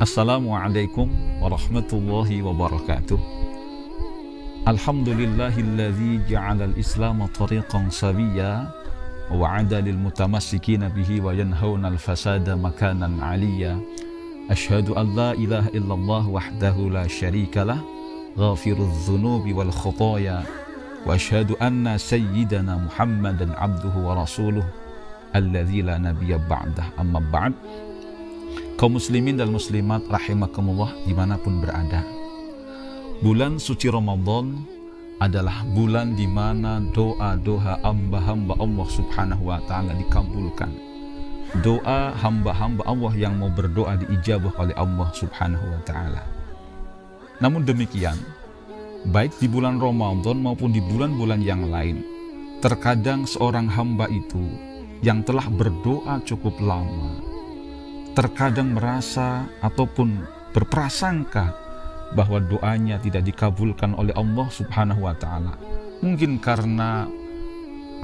Assalamualaikum warahmatullahi wabarakatuh. Alhamdulillahilladzi ja'alal islam tariqan sabiyya wa 'ada lil mutamassikina bihi wa yanhauna al fasada makanan 'aliyya. Asyhadu an la ilaha illallah wahdahu la syarikalah ghafirudz dzunubi wal khotoya wa asyhadu anna sayyidana Muhammadan 'abduhu wa rasuluh alladzi la nabiyya ba'dah. Amma ba'd. Kaum muslimin dan muslimat rahimakumullah dimanapun berada, bulan suci Ramadan adalah bulan di mana doa-doa hamba-hamba Allah subhanahu wa ta'ala dikabulkan. Doa hamba-hamba Allah yang mau berdoa diijabah oleh Allah subhanahu wa ta'ala. Namun demikian, baik di bulan Ramadan maupun di bulan-bulan yang lain, terkadang seorang hamba itu yang telah berdoa cukup lama terkadang merasa ataupun berprasangka bahwa doanya tidak dikabulkan oleh Allah subhanahu wa ta'ala. Mungkin karena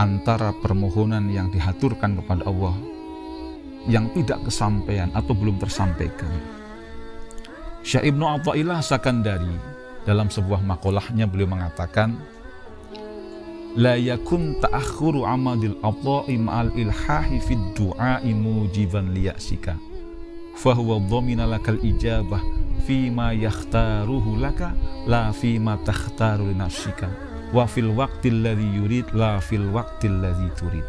antara permohonan yang dihaturkan kepada Allah yang tidak kesampaian atau belum tersampaikan. Syekh Ibnu Athaillah Sakandari dalam sebuah makolahnya beliau mengatakan, la yakun ta'akhuru amadil ata'i ma'al ilhahi fid du'a'i mujiban liya'sika fahuwa dhamina lakal ijabah fima yakhtaruhu laka la fima takhtaru li nafsika wa fil waqtil ladzi yurid la fil waqtil ladzi turid.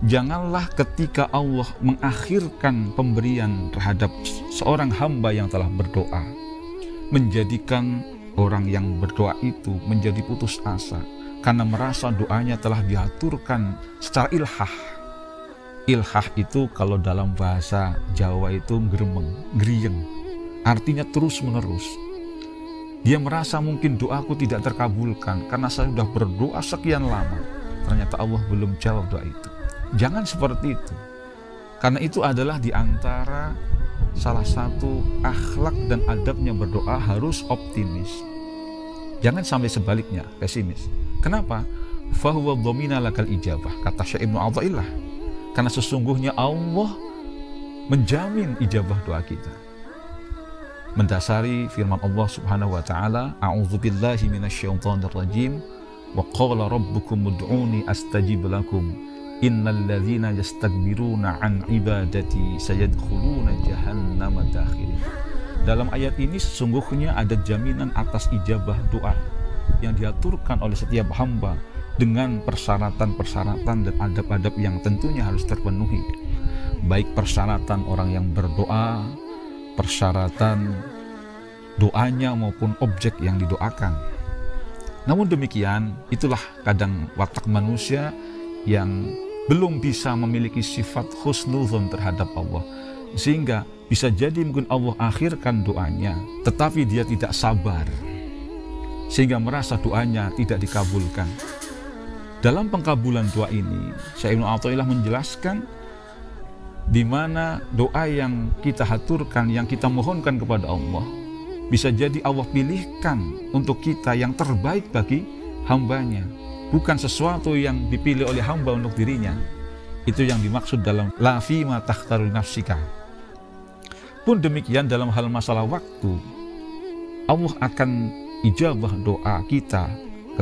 Janganlah ketika Allah mengakhirkan pemberian terhadap seorang hamba yang telah berdoa, menjadikan orang yang berdoa itu menjadi putus asa karena merasa doanya telah diaturkan secara ilhah. Ilhah itu kalau dalam bahasa Jawa itu griyeng, artinya terus menerus. Dia merasa mungkin doaku tidak terkabulkan karena saya sudah berdoa sekian lama, ternyata Allah belum jawab doa itu. Jangan seperti itu, karena itu adalah di antara salah satu akhlak dan adabnya berdoa harus optimis. Jangan sampai sebaliknya, pesimis. Kenapa? Fahuwa dhamina lakal ijabah, kata Syekh Ibnu Athaillah. Karena sesungguhnya Allah menjamin ijabah doa kita. Mendasari firman Allah subhanahu wa ta'ala, a'udzubillahi minasyaitonir rajim, wa qala rabbukum ud'uni astajib lakum, innal ladzina yastakbiruna an ibadati sayadkhuluna jahannama dakhirin. Dalam ayat ini sesungguhnya ada jaminan atas ijabah doa yang diaturkan oleh setiap hamba dengan persyaratan-persyaratan dan adab-adab yang tentunya harus terpenuhi. Baik persyaratan orang yang berdoa, persyaratan doanya maupun objek yang didoakan. Namun demikian, itulah kadang watak manusia yang belum bisa memiliki sifat husnudzon terhadap Allah. Sehingga bisa jadi mungkin Allah akhirkan doanya, tetapi dia tidak sabar, sehingga merasa doanya tidak dikabulkan. Dalam pengkabulan doa ini, Syekh Ibnu Athaillah menjelaskan di mana doa yang kita haturkan, yang kita mohonkan kepada Allah, bisa jadi Allah pilihkan untuk kita yang terbaik bagi hambanya, bukan sesuatu yang dipilih oleh hamba untuk dirinya. Itu yang dimaksud dalam la fima takhtaru nafsika. Pun demikian dalam hal masalah waktu, Allah akan ijabah doa kita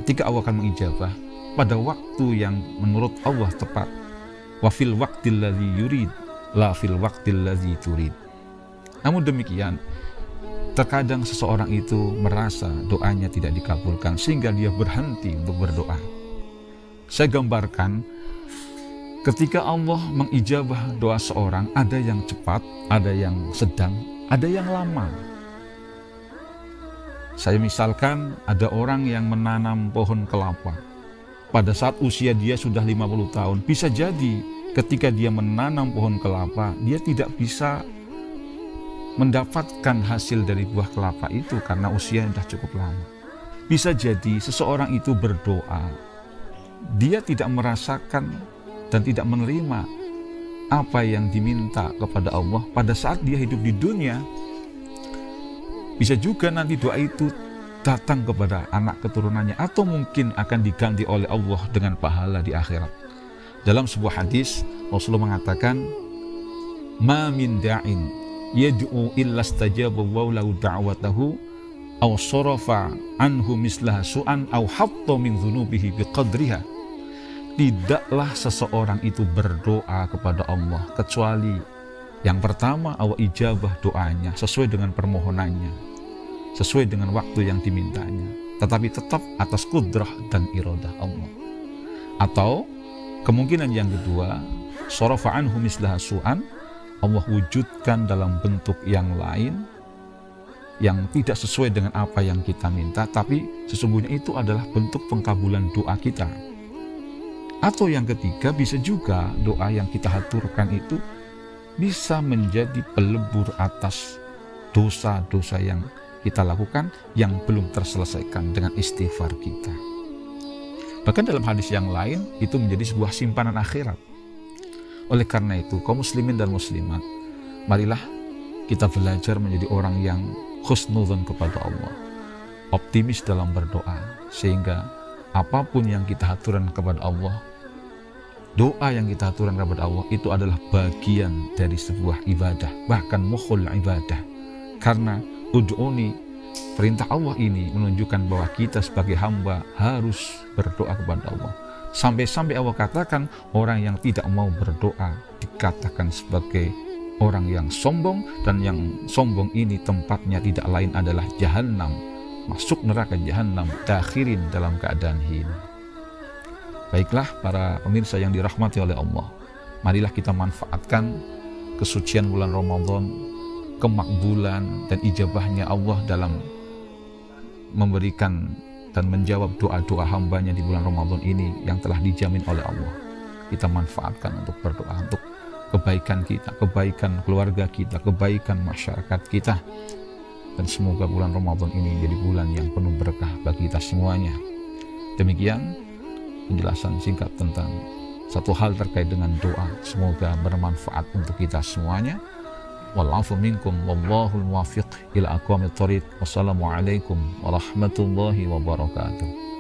ketika Allah akan mengijabah pada waktu yang menurut Allah tepat. Wa fil waqtil ladzi yurid la fil waqtil ladzi turid. Namun demikian, terkadang seseorang itu merasa doanya tidak dikabulkan sehingga dia berhenti untuk berdoa. Saya gambarkan, ketika Allah mengijabah doa seorang, ada yang cepat, ada yang sedang, ada yang lama. Saya misalkan ada orang yang menanam pohon kelapa. Pada saat usia dia sudah 50 tahun, bisa jadi ketika dia menanam pohon kelapa, dia tidak bisa mendapatkan hasil dari buah kelapa itu karena usia sudah cukup lama. Bisa jadi seseorang itu berdoa, dia tidak merasakan dan tidak menerima apa yang diminta kepada Allah pada saat dia hidup di dunia. Bisa juga nanti doa itu datang kepada anak keturunannya, atau mungkin akan diganti oleh Allah dengan pahala di akhirat. Dalam sebuah hadis Rasulullah mengatakan, ma min da'in yad'u illa stajaba Allahu lahu da'watahu aw sarafa anhu mislaha su'an aw hatta min dzunubihi biqadriha. Tidaklah seseorang itu berdoa kepada Allah kecuali yang pertama awal ijabah doanya sesuai dengan permohonannya, sesuai dengan waktu yang dimintanya, tetapi tetap atas kudrah dan iradah Allah. Atau kemungkinan yang kedua, sarafa anhu mislaha su'an, Allah wujudkan dalam bentuk yang lain yang tidak sesuai dengan apa yang kita minta, tapi sesungguhnya itu adalah bentuk pengkabulan doa kita. Atau yang ketiga, bisa juga doa yang kita haturkan itu bisa menjadi pelebur atas dosa-dosa yang kita lakukan yang belum terselesaikan dengan istighfar kita. Bahkan dalam hadis yang lain, itu menjadi sebuah simpanan akhirat. Oleh karena itu, kaum muslimin dan muslimat, marilah kita belajar menjadi orang yang husnudzon kepada Allah, optimis dalam berdoa, sehingga apapun yang kita haturkan kepada Allah, doa yang kita haturkan kepada Allah itu adalah bagian dari sebuah ibadah, bahkan mukhul ibadah. Karena ud'uni, perintah Allah ini menunjukkan bahwa kita sebagai hamba harus berdoa kepada Allah. Sampai-sampai Allah katakan orang yang tidak mau berdoa dikatakan sebagai orang yang sombong, dan yang sombong ini tempatnya tidak lain adalah Jahannam, masuk neraka Jahannam, dakhirin dalam keadaan hina. Baiklah para pemirsa yang dirahmati oleh Allah, marilah kita manfaatkan kesucian bulan Ramadan, kemakbulan dan ijabahnya Allah dalam memberikan dan menjawab doa-doa hambanya di bulan Ramadan ini yang telah dijamin oleh Allah. Kita manfaatkan untuk berdoa untuk kebaikan kita, kebaikan keluarga kita, kebaikan masyarakat kita, dan semoga bulan Ramadan ini jadi bulan yang penuh berkah bagi kita semuanya. Demikian penjelasan singkat tentang satu hal terkait dengan doa. Semoga bermanfaat untuk kita semuanya. Wal-'afu minkum wallahul muwaffiq ila aqwamit thoriq. Wassalamualaikum warahmatullahi wabarakatuh.